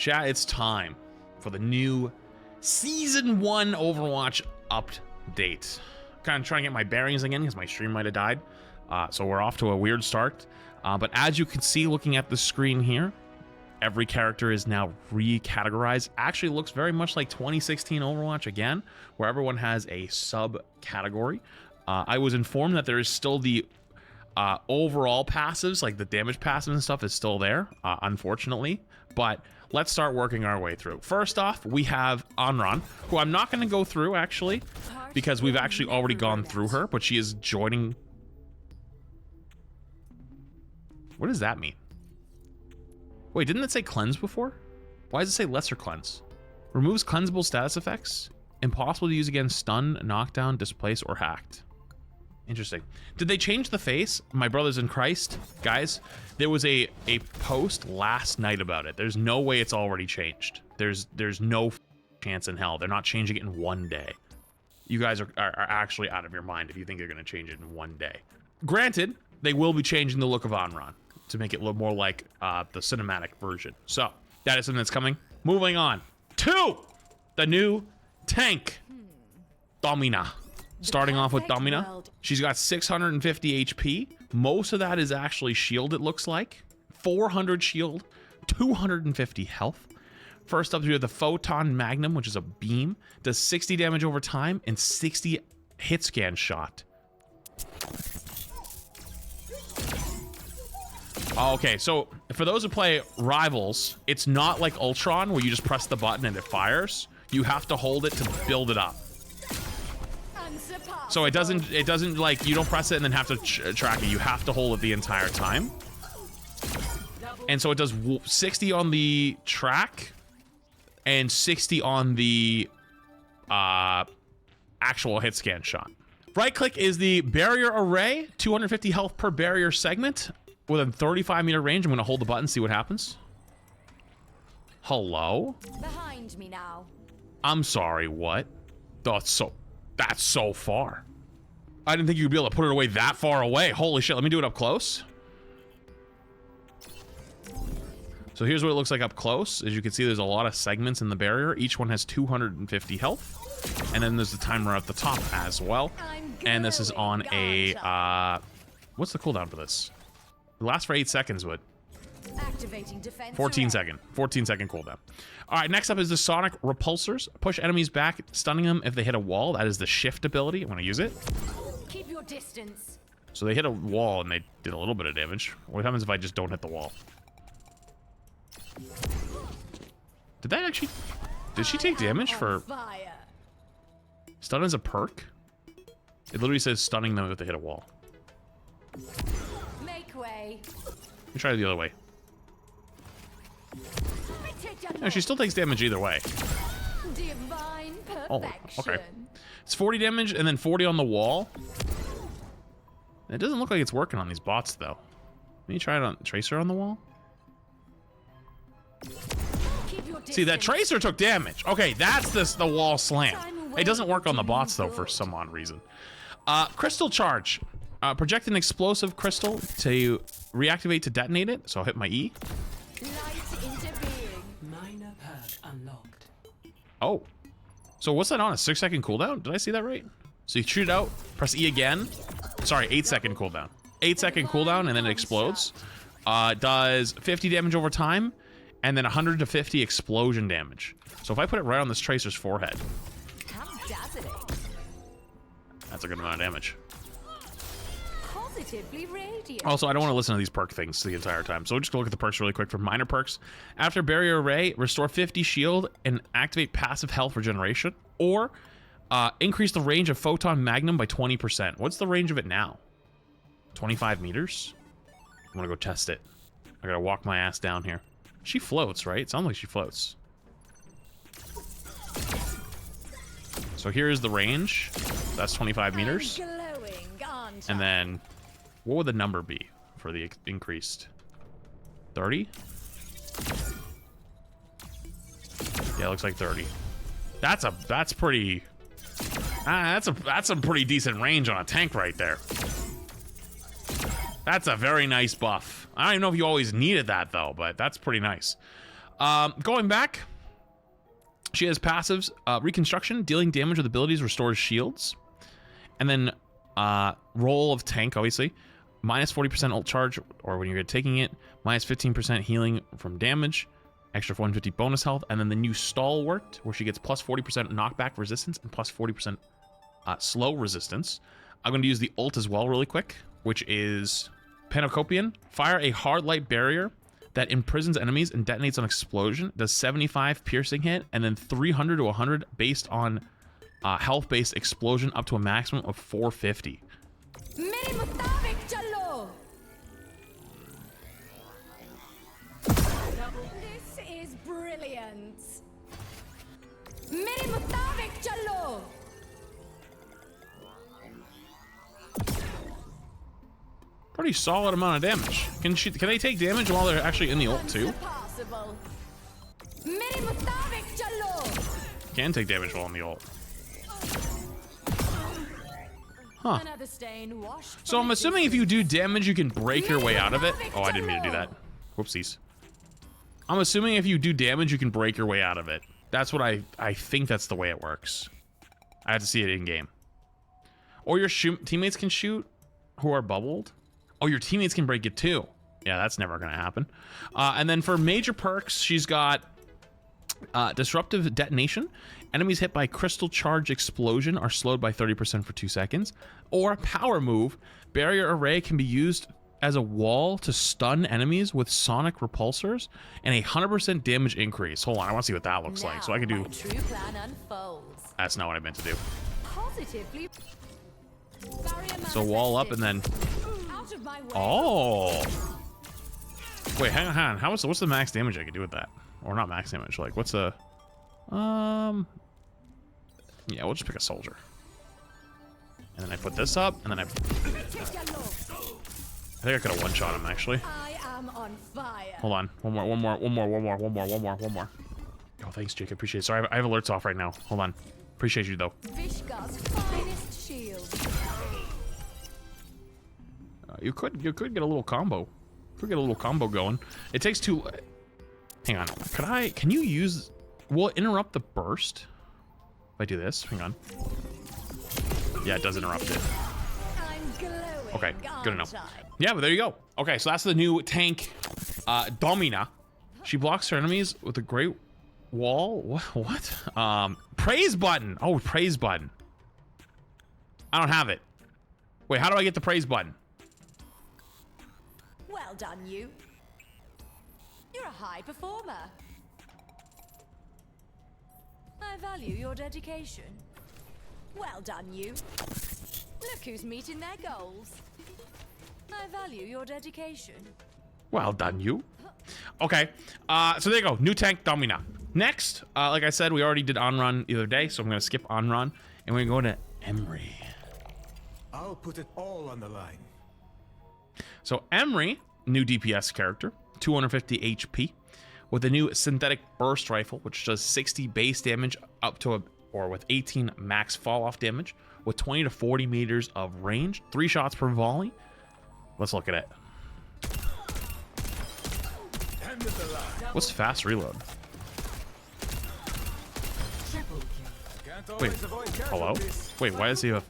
Chat, it's time for the new Season 1 Overwatch update. Kind of trying to get my bearings again because my stream might have died. So we're off to a weird start. But as you can see looking at the screen here, every character is now recategorized. Actually looks very much like 2016 Overwatch again, where everyone has a subcategory. I was informed that there is still the overall passives, like the damage passives and stuff is still there, unfortunately. But let's start working our way through. First off, we have Anran, who I'm not going to go through, actually, because we've actually already gone through her, but she is joining... What does that mean? Wait, didn't it say cleanse before? Why does it say lesser cleanse? Removes cleansable status effects. Impossible to use against stun, knockdown, displace, or hacked. Interesting. Did they change the face? My brothers in Christ, guys, there was a post last night about it. There's no way it's already changed. There's no chance in hell. They're not changing it in one day. You guys are actually out of your mind if you think they're going to change it in one day. Granted, they will be changing the look of Anran to make it look more like the cinematic version. So, that is something that's coming. Moving on to the new tank, Domina. Starting off with Domina, she's got 650 HP. Most of that is actually shield, it looks like. 400 shield, 250 health. First up, we have the Photon Magnum, which is a beam. Does 60 damage over time and 60 hit scan shot. Okay, so for those who play Rivals, it's not like Ultron where you just press the button and it fires. You have to hold it to build it up. So it doesn't like, you don't press it and then have to track it. You have to hold it the entire time. And so it does 60 on the track and 60 on the actual hit scan shot. Right click is the barrier array, 250 health per barrier segment. Within 35 meter range, I'm gonna hold the button, see what happens. Hello? Behind me now. I'm sorry, what? That's so far. I didn't think you'd be able to put it away that far away. Holy shit, let me do it up close. So here's what it looks like up close. As you can see, there's a lot of segments in the barrier. Each one has 250 health. And then there's the timer at the top as well. And this is on a, what's the cooldown for this? It lasts for 8 seconds, but... Activating defense 14 second cooldown. All right, next up is the Sonic Repulsors. Push enemies back, stunning them if they hit a wall. That is the shift ability. I'm gonna use it. Keep your distance. So they hit a wall and they did a little bit of damage. What happens if I just don't hit the wall? Did that actually... Did she take damage for... Stun as a perk? It literally says stunning them if they hit a wall. Make way. Let me try it the other way. No, she still takes damage either way. Divine perfection. Oh, okay. It's 40 damage and then 40 on the wall. It doesn't look like it's working on these bots, though. Let me try it on Tracer on the wall. See, that Tracer took damage. Okay, that's the wall slam. It doesn't work on the bots, though, for some odd reason. Crystal Charge. Project an explosive crystal to reactivate to detonate it. So I'll hit my E. Oh. So what's that on? A 6-second cooldown? Did I see that right? So you shoot it out, press E again. Sorry, 8-second cooldown. 8-second cooldown, and then it explodes. Does 50 damage over time, and then 100 to 50 explosion damage. So if I put it right on this Tracer's forehead. That's a good amount of damage. Also, I don't want to listen to these perk things the entire time, so we'll just go look at the perks really quick for minor perks. After Barrier Array, restore 50 shield and activate passive health regeneration, or increase the range of Photon Magnum by 20%. What's the range of it now? 25 meters? I'm gonna go test it. I gotta walk my ass down here. She floats, right? It sounds like she floats. So here's the range. That's 25 meters. And then, what would the number be for the increased? 30? Yeah, it looks like 30. That's pretty. That's a pretty decent range on a tank right there. That's a very nice buff. I don't even know if you always needed that though, but that's pretty nice. Going back, she has passives, Reconstruction, dealing damage with abilities restores shields. And then roll of tank, obviously. Minus 40% ult charge, or when you're taking it. Minus 15% healing from damage. Extra 150 bonus health. And then the new Stalwart, where she gets plus 40% knockback resistance and plus 40% slow resistance. I'm going to use the ult as well really quick, which is Panacopian. Fire a hard light barrier that imprisons enemies and detonates on explosion. Does 75 piercing hit, and then 300 to 100 based on health-based explosion up to a maximum of 450. This is brilliant. Pretty solid amount of damage. Can they take damage while they're actually in the ult too? Can take damage while in the ult. Huh. So I'm assuming if you do damage, you can break your way out of it. Oh, I didn't mean to do that. Whoopsies. I'm assuming if you do damage, you can break your way out of it. That's what I think that's the way it works. I have to see it in game. Or your teammates can shoot who are bubbled. Oh, your teammates can break it too. Yeah, that's never gonna happen. And then for major perks, she's got Disruptive Detonation. Enemies hit by Crystal Charge Explosion are slowed by 30% for 2 seconds. Or Power Move. Barrier Array can be used as a wall to stun enemies with sonic repulsors and a 100% damage increase. Hold on, I want to see what that looks like. So I can do... True plan unfolds. That's not what I meant to do. Positively. So wall up and then... Out of my way. Oh! Wait, hang on. What's the max damage I can do with that? Or not max damage, like what's the... Yeah, we'll just pick a soldier. And then I put this up, and then I think I could have one-shot him, actually. I am on fire. Hold on. One more. Oh, thanks, Jake. I appreciate it. Sorry, I have alerts off right now. Hold on. Appreciate you, though. Vishka's finest shield. You could get a little combo. Going. It takes two... Hang on. Can you use... Will it interrupt the burst? If I do this? Hang on. Yeah, it does interrupt it. I'm glowing, Okay, good enough. aren't I? Yeah, but there you go. Okay, so that's the new tank, Domina. She blocks her enemies with a great wall. What? Praise button. Oh, praise button. I don't have it. Wait, how do I get the praise button? Well done, you. You're a high performer. I value your dedication. Well done, you. Look who's meeting their goals. I value your dedication. Well done, you. Okay, so there you go. New tank, Domina. Next, like I said, we already did on-run the other day, so I'm going to skip on-run, and we're going to Emre. I'll put it all on the line. So Emre, new DPS character, 250 HP, with a new synthetic burst rifle, which does 60 base damage up to with 18 max fall-off damage, with 20 to 40 meters of range, 3 shots per volley. Let's look at it. What's fast reload? Wait, hello? Wait, why does he have...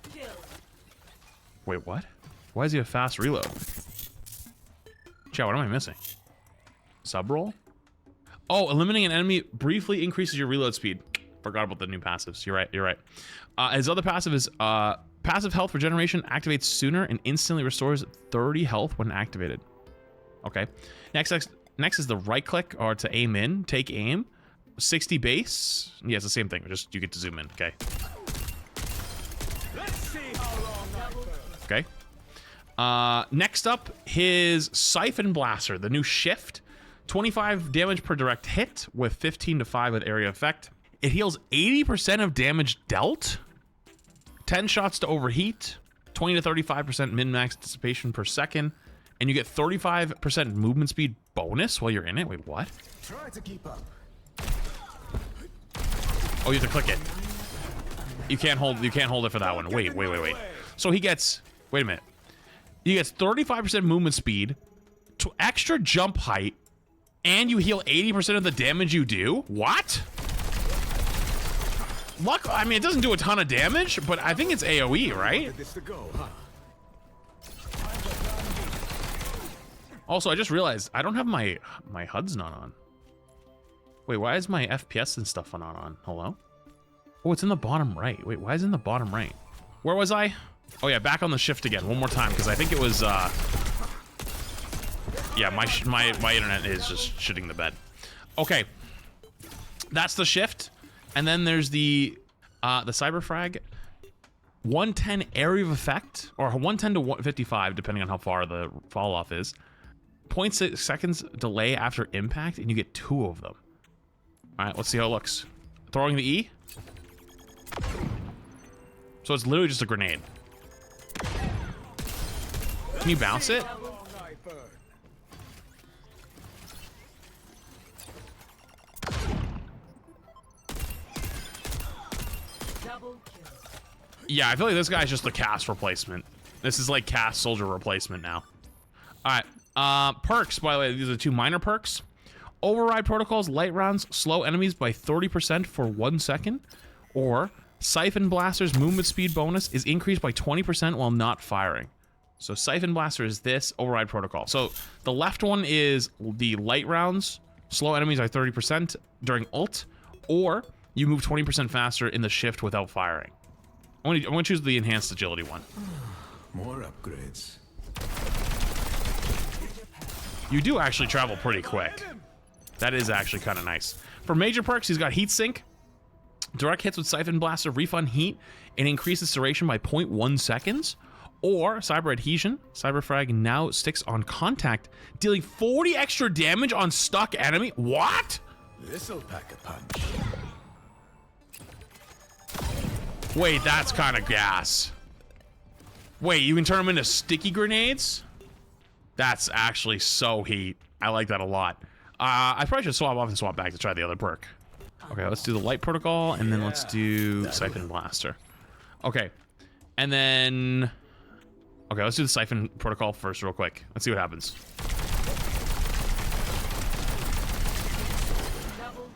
Wait, what? Why does he have fast reload? Chat, what am I missing? Sub-roll? Oh, eliminating an enemy briefly increases your reload speed. Forgot about the new passives. You're right. His other passive is passive health regeneration activates sooner and instantly restores 30 health when activated. Okay. Next is the right click or to aim in. Take aim. 60 base. Yeah, it's the same thing. Just you get to zoom in. Okay. Okay. Next up, his Siphon Blaster, the new shift. 25 damage per direct hit with 15 to 5 with area effect. It heals 80% of damage dealt. 10 shots to overheat. 20 to 35% min-max dissipation per second. And you get 35% movement speed bonus while you're in it. Wait, what? Try to keep up. Oh, you have to click it. You can't hold it for that one. Wait. So he gets... Wait a minute. He gets 35% movement speed, extra jump height, And you heal 80% of the damage you do? What? Luck, I mean, it doesn't do a ton of damage, but I think it's AoE, right? This to go, huh? Also, I just realized I don't have my HUD's not on. Wait, why is my FPS and stuff not on? Hello? Oh, it's in the bottom right. Wait, why is it in the bottom right? Where was I? Oh yeah, back on the shift again, one more time, because I think it was, yeah, my internet is just shitting the bed. Okay, that's the shift, and then there's the cyber frag. 110 area of effect, or 110 to 155, depending on how far the fall off is. 0.6 seconds delay after impact, and you get 2 of them. All right, let's see how it looks. Throwing the E. So it's literally just a grenade. Can you bounce it? Yeah, I feel like this guy's just the cast replacement. This is like cast soldier replacement now. All right, perks, by the way, these are 2 minor perks. Override protocols, light rounds, slow enemies by 30% for 1 second. Or Siphon Blaster's movement speed bonus is increased by 20% while not firing. So Siphon Blaster is this override protocol. So the left one is the light rounds, slow enemies by 30% during ult, or you move 20% faster in the shift without firing. I'm gonna choose the enhanced agility one. More upgrades. You do actually travel pretty quick. That is actually kind of nice. For major perks, he's got Heat Sink. Direct hits with Siphon Blaster refund heat and increases duration by 0.1 seconds. Or Cyber Adhesion. Cyber Frag now sticks on contact, dealing 40 extra damage on stuck enemy. What? This'll pack a punch. Wait, that's kind of gas. Wait, you can turn them into sticky grenades? That's actually so heat. I like that a lot. I probably should swap off and swap back to try the other perk. Okay, let's do the light protocol, and then let's do Siphon Blaster. Okay, and then... Okay, let's do the Siphon protocol first real quick. Let's see what happens.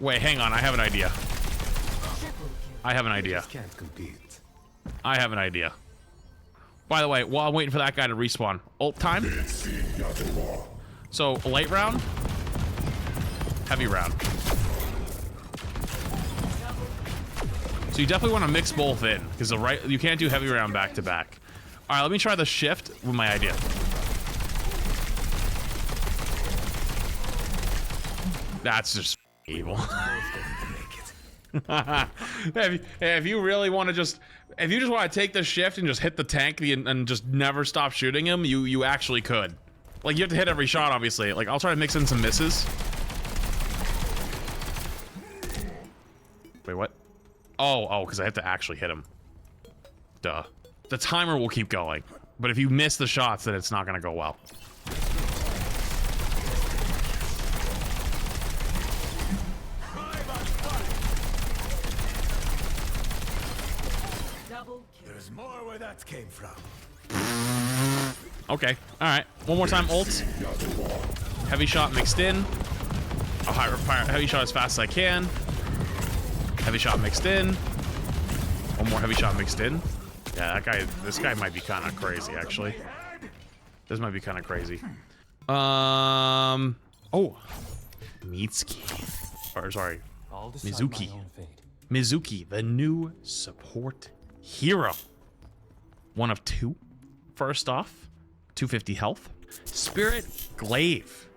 Wait, hang on, I have an idea. I have an idea. Can't compete. I have an idea. By the way, while I'm waiting for that guy to respawn, ult time. So, light round, heavy round. So you definitely want to mix both in, because you can't do heavy round back to back. All right, let me try the shift with my idea. That's just evil. if you really want to just, if you just want to take the shift and just hit the tank and just never stop shooting him, you actually could. Like, you have to hit every shot, obviously. Like, I'll try to mix in some misses. Wait, what? Oh, because I have to actually hit him. Duh. The timer will keep going. But if you miss the shots, then it's not going to go well. There's more where that came from. Okay, alright. One more time, ult. Heavy shot mixed in. I'll fire heavy shot as fast as I can. Heavy shot mixed in. One more heavy shot mixed in. Yeah, this guy might be kind of crazy, actually. This might be kind of crazy. Oh. Mitsuki. Or, sorry. Mizuki. Mizuki, the new support hero. One of 2. First off, 250 health. Spirit Glaive.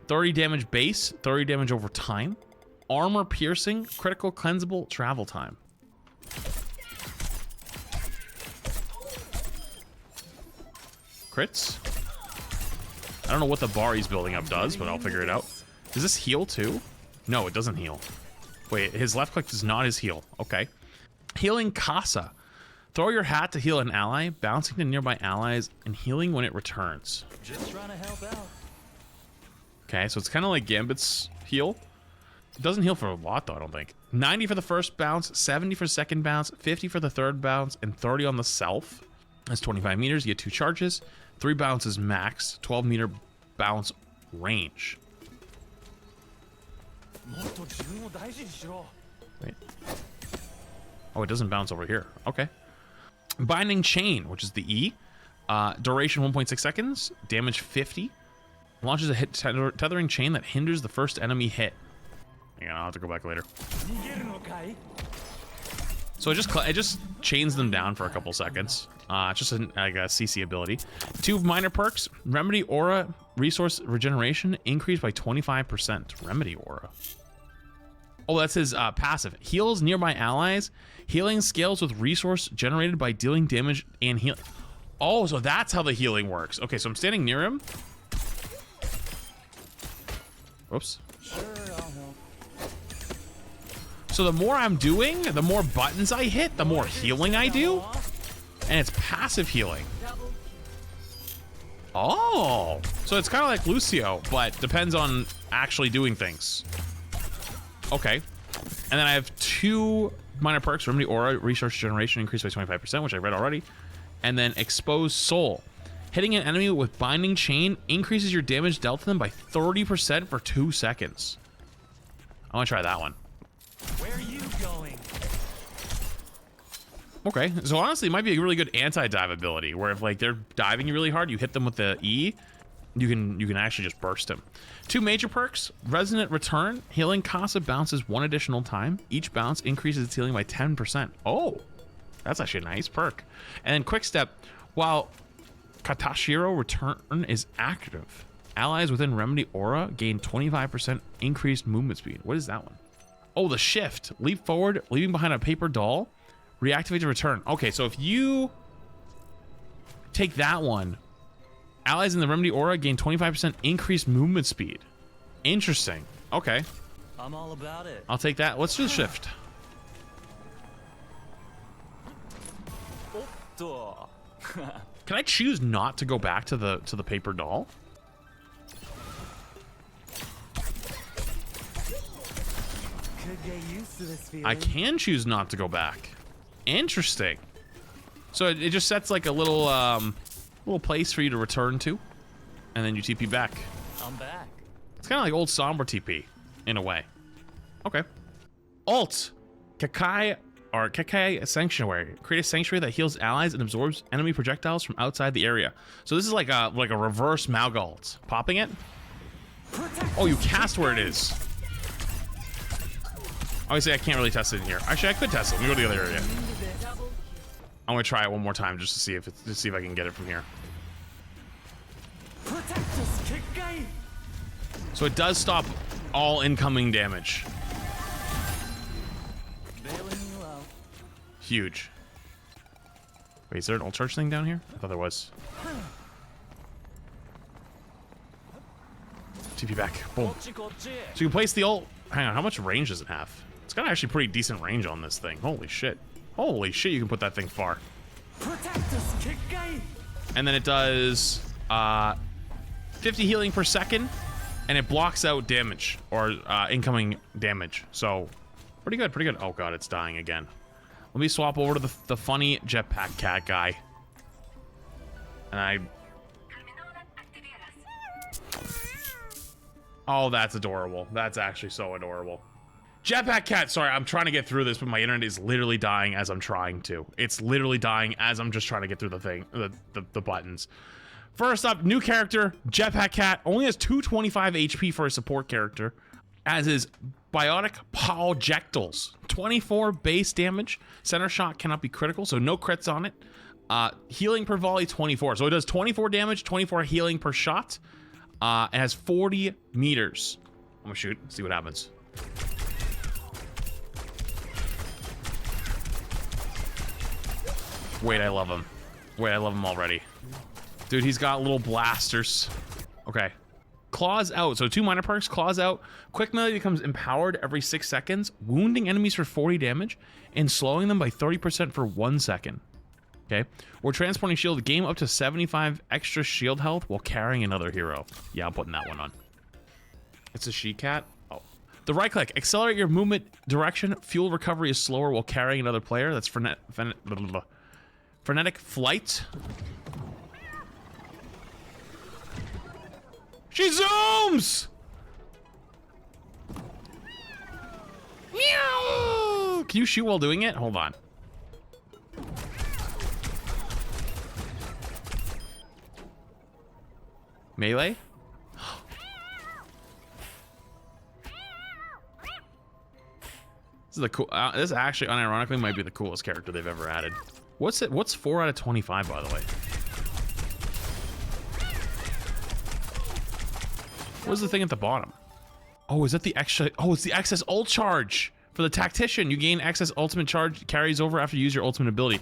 30 damage base, 30 damage over time. Armor piercing, critical cleansable, travel time. Crits? I don't know what the bar he's building up does, but I'll figure it out. Does this heal too? No, it doesn't heal. Wait, his left click does not his heal. Okay. Healing Casa. Throw your hat to heal an ally, bouncing to nearby allies, and healing when it returns. Just trying to help out. Okay, so it's kind of like Gambit's heal. It doesn't heal for a lot, though, I don't think. 90 for the first bounce, 70 for second bounce, 50 for the third bounce, and 30 on the self. That's 25 meters. You get 2 charges. 3 bounces max. 12-meter bounce range. Wait. Oh, it doesn't bounce over here. Okay. Binding Chain, which is the E. Duration 1.6 seconds. Damage 50. Launches a tethering chain that hinders the first enemy hit. Hang on, I'll have to go back later. So it just chains them down for a couple seconds. It's just like a CC ability. 2 minor perks. Remedy Aura Resource Regeneration increased by 25%. Remedy Aura. Oh, that's his passive. Heals nearby allies. Healing scales with resource generated by dealing damage and heal. Oh, so that's how the healing works. Okay, so I'm standing near him. Whoops. So the more I'm doing, the more buttons I hit, the more healing I do. And it's passive healing. Oh, so it's kind of like Lucio, but depends on actually doing things. Okay. And then I have 2 minor perks. Remedy Aura, Resource Generation increased by 25%, which I read already. And then Exposed Soul. Hitting an enemy with Binding Chain increases your damage dealt to them by 30% for 2 seconds. I want to try that one. Where are you going? Okay, so honestly, it might be a really good anti-dive ability, where if like they're diving you really hard, you hit them with the E, you can actually just burst them. 2 major perks: Resonant Return. Healing Casa bounces 1 additional time. Each bounce increases its healing by 10%. Oh, that's actually a nice perk. And then Quick Step. While Katashiro Return is active, allies within Remedy Aura gain 25% increased movement speed. What is that one? Oh, the Shift. Leap forward, leaving behind a paper doll. Reactivate to return. Okay, so if you take that one, allies in the Remedy Aura gain 25% increased movement speed. Interesting. Okay. I'm all about it. I'll take that. Let's do the Shift. Can I choose not to go back to the paper doll? Could get used to this feeling. I can choose not to go back. Interesting. So it just sets like a little little place for you to return to, and then you TP back. I'm back. It's kind of like old Sombra TP in a way. Okay. Alt Kakai or Kakai Sanctuary. Create a sanctuary that heals allies and absorbs enemy projectiles from outside the area. So this is like a reverse Mauga ult. Popping it. Oh, you cast where it is. Obviously, I can't really test it in here. Actually, I could test it. Let me go to the other area. I'm gonna try it one more time just to see if I can get it from here. So it does stop all incoming damage. Huge. Wait, is there an ult charge thing down here? I thought there was. TP back. Boom. So you can place the ult. Hang on, how much range does it have? It's got actually pretty decent range on this thing. Holy shit. Holy shit, you can put that thing far. And then it does 50 healing per second, and it blocks out damage, or incoming damage. So, pretty good, pretty good. Oh god, it's dying again. Let me swap over to the funny Jetpack Cat guy. And oh, that's adorable. That's actually so adorable. Jetpack Cat, sorry, I'm trying to get through this, but my internet is literally dying as I'm trying to. It's literally dying as I'm just trying to get through the thing, the buttons. First up, new character, Jetpack Cat. Only has 225 HP for a support character, as is Biotic Projectiles. 24 base damage. Center shot cannot be critical, so no crits on it. Healing per volley, 24. So it does 24 damage, 24 healing per shot. It has 40 meters. I'm gonna shoot, see what happens. Wait, I love him. Wait, I love him already. Dude, he's got little blasters. Okay. Claws out. So 2 minor perks. Claws out. Quick melee becomes empowered every 6 seconds, wounding enemies for 40 damage and slowing them by 30% for 1 second. Okay. Or transporting shield. Gain up to 75 extra shield health while carrying another hero. Yeah, I'm putting that one on. It's a she-cat. Oh. The right click. Accelerate your movement direction. Fuel recovery is slower while carrying another player. That's frenetic flight. She zooms! Can you shoot while doing it? Hold on. Melee? This is the cool. This actually, unironically, might be the coolest character they've ever added. What's it? What's 4 out of 25, by the way? What's the thing at the bottom? Oh, is that the extra? Oh, it's the excess ult charge for the tactician. You gain excess ultimate charge, carries over after you use your ultimate ability.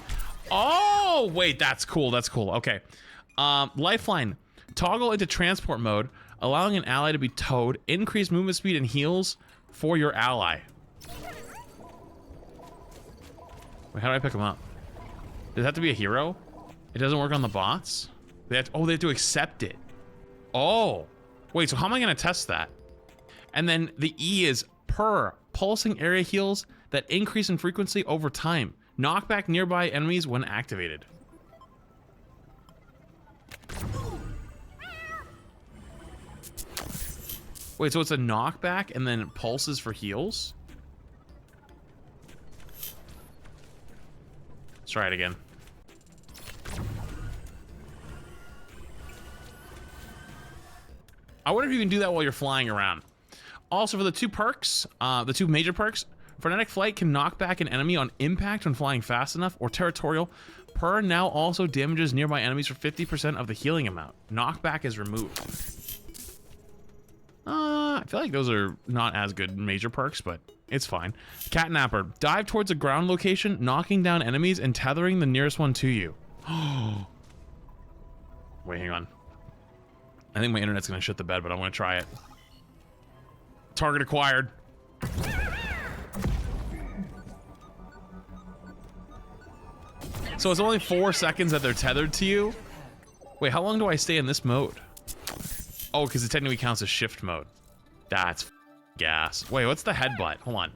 Oh, wait, that's cool. That's cool. Okay. Lifeline. Toggle into transport mode, allowing an ally to be towed. Increase movement speed and heals for your ally. Wait, how do I pick him up? Does it have to be a hero? It doesn't work on the bots? They have to accept it. Oh. Wait, so how am I going to test that? And then the E is per pulsing area heals that increase in frequency over time. Knock back nearby enemies when activated. Wait, so it's a knockback and then it pulses for heals? Let's try it again. I wonder if you can do that while you're flying around. Also, for the 2 perks, the 2 major perks, Frenetic Flight can knock back an enemy on impact when flying fast enough, or Territorial. Per now also damages nearby enemies for 50% of the healing amount. Knockback is removed. I feel like those are not as good major perks, but it's fine. Catnapper. Dive towards a ground location, knocking down enemies and tethering the nearest one to you. Wait, hang on. I think my internet's gonna shit the bed, but I'm gonna try it. Target acquired. So it's only 4 seconds that they're tethered to you? Wait, how long do I stay in this mode? Oh, because it technically counts as shift mode. That's gas. Wait, what's the headbutt? Hold on.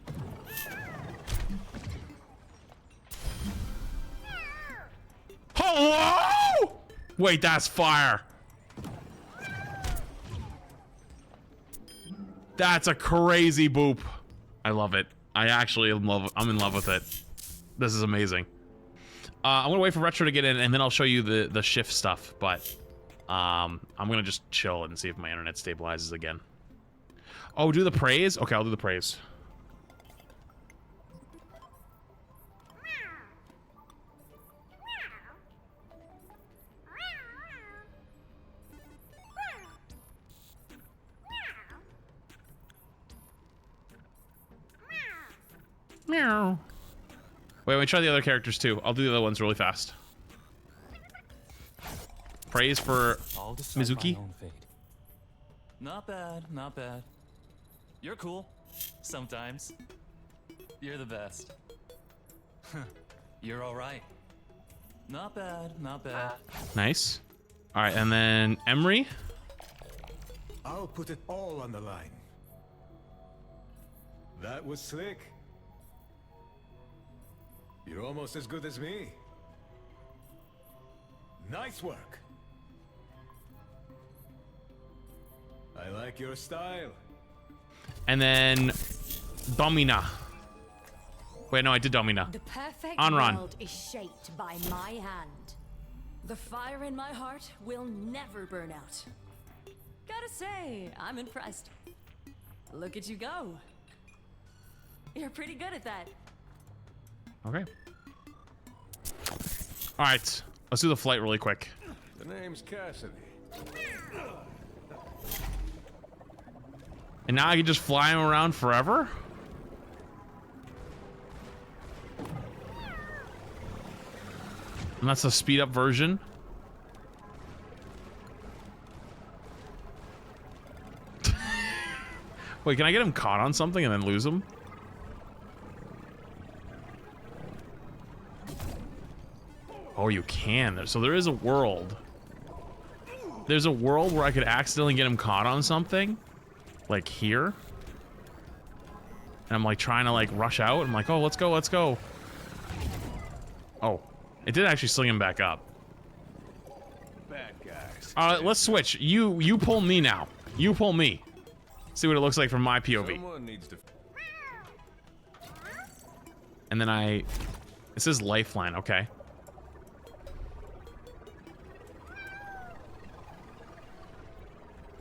Hello? Wait, that's fire. That's a crazy boop. I love it. I actually am I'm in love with it. This is amazing. I'm gonna wait for Retro to get in, and then I'll show you the shift stuff. But I'm gonna just chill and see if my internet stabilizes again. Oh, do the praise? Okay, I'll do the praise. Meow. Wait, let me try the other characters too. I'll do the other ones really fast. Praise for Mizuki. Not bad, not bad. You're cool. Sometimes. You're the best. You're alright. Not bad, not bad. Nice. Alright, and then Emre. I'll put it all on the line. That was slick. You're almost as good as me. Nice work. I like your style. And then Domina. Wait, no, I did Domina. The perfect Onron. world is shaped by my hand. The fire in my heart will never burn out. Gotta say, I'm impressed. Look at you go. You're pretty good at that. Okay. Alright, let's do the flight really quick. The name's Cassidy. And now I can just fly him around forever? And that's a speed up version. Wait, can I get him caught on something and then lose him? Oh, you can. So there is a world. There's a world where I could accidentally get him caught on something. Like here. And I'm like trying to like rush out. I'm like, oh, let's go, let's go. Oh, it did actually sling him back up. Bad guys. Let's switch. You pull me now. You pull me. See what it looks like from my POV. Someone needs to. And then it says lifeline, okay.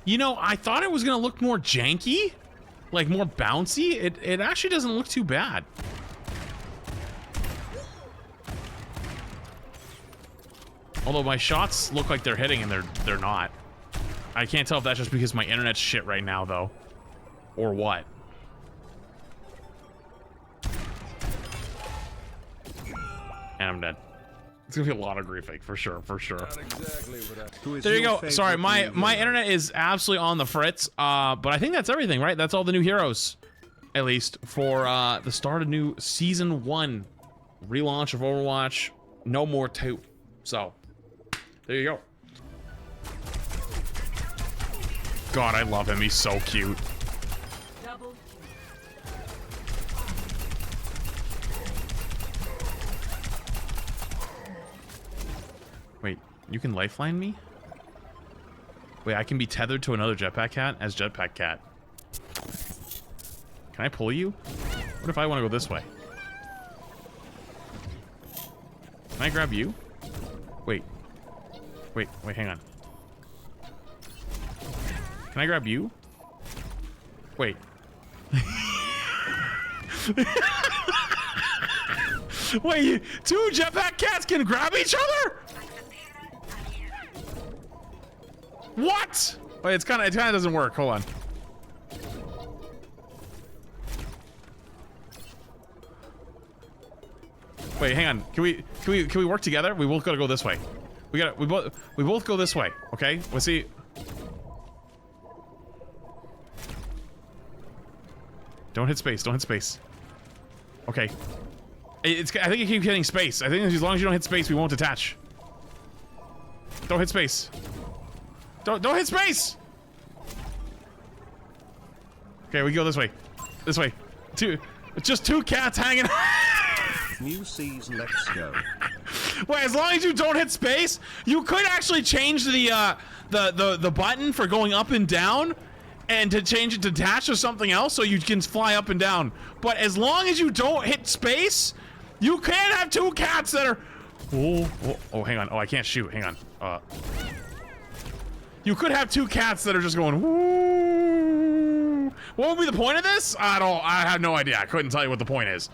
You know, I thought it was gonna look more janky, like more bouncy. It actually doesn't look too bad. Although my shots look like they're hitting and they're not. I can't tell if that's just because my internet's shit right now though, or what. And I'm dead. It's gonna be a lot of griefing for sure, for sure. There you go. Sorry, my internet is absolutely on the fritz. But I think that's everything, right? That's all the new heroes, at least for the start of new season 1 relaunch of Overwatch. No more 2. So there you go. God, I love him. He's so cute. Wait, you can lifeline me? Wait, I can be tethered to another Jetpack Cat as Jetpack Cat. Can I pull you? What if I want to go this way? Can I grab you? Wait. Wait, hang on. Can I grab you? Wait. Wait, 2 Jetpack Cats can grab each other? What? Wait, it kind of doesn't work. Hold on. Wait, hang on. Can we work together? We both gotta go this way. We both go this way. Okay. Let's see. Don't hit space. Don't hit space. Okay. I think you keep hitting space. I think as long as you don't hit space, we won't attach. Don't hit space. Don't hit space! Okay, we go this way. This way. Just 2 cats hanging. New season, let's go. Wait, as long as you don't hit space, you could actually change the button for going up and down, and to change it to dash or something else, so you can fly up and down. But as long as you don't hit space, you can't have 2 cats that are. Oh, hang on. Oh, I can't shoot. Hang on. You could have 2 cats that are just going, woo. What would be the point of this? I have no idea. I couldn't tell you what the point is.